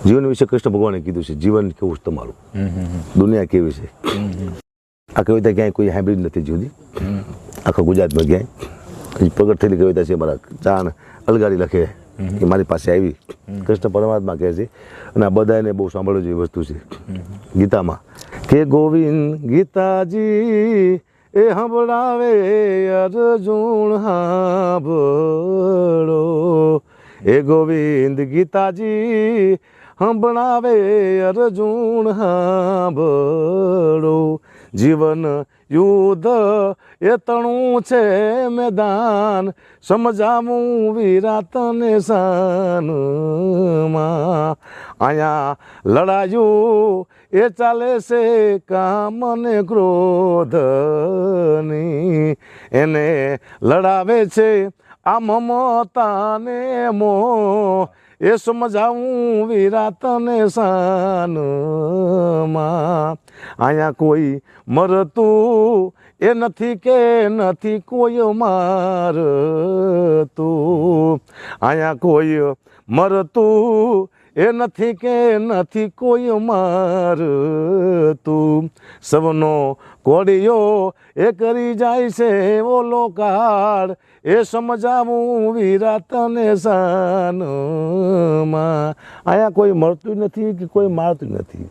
જીવન વિશે કૃષ્ણ ભગવાને કીધું છે, જીવન કેવું છે તમારું, દુનિયા કેવી છે. આ કવિતા ક્યાંય કોઈ સાંભળી નથી જુદી, આખા ગુજરાતમાં ક્યાંય પ્રગટ થયેલી કવિતા છે. મારા ચાણ અલગાડી લખે એ મારી પાસે આવી, કૃષ્ણ પરમાત્મા કહે છે, અને આ બધાને બહુ સાંભળવું જેવી વસ્તુ છે ગીતામાં, કે ગોવિંદ ગીતાજી એ સંભળાવે અર્જુન સાંભળો, એ ગોવિંદ ગીતાજી સંભળાવે અર્જુન સાંભળો, જીવન યુદ્ધ એ તણું છે મેદાન, સમજાવું વિરાતને શાનમાં, અહીંયા લડાયું એ ચાલે છે કામ ને ક્રોધની, એને લડાવે છે આ મમતા ને મોહ, એ સમજાવું વિરાતને શાનમાં, અહીંયા કોઈ મરતું એ નથી કે નથી કોઈ મારતું, અહીંયા કોઈ મરતું એ નથી કે નથી કોઈ મારતું, સૌનો કોડિયો એ કરી જાય છે ઓલો કાળ, એ સમજાવું વિરાતને શાનમાં, અહીંયા કોઈ મરતું નથી કે કોઈ મારતું નથી.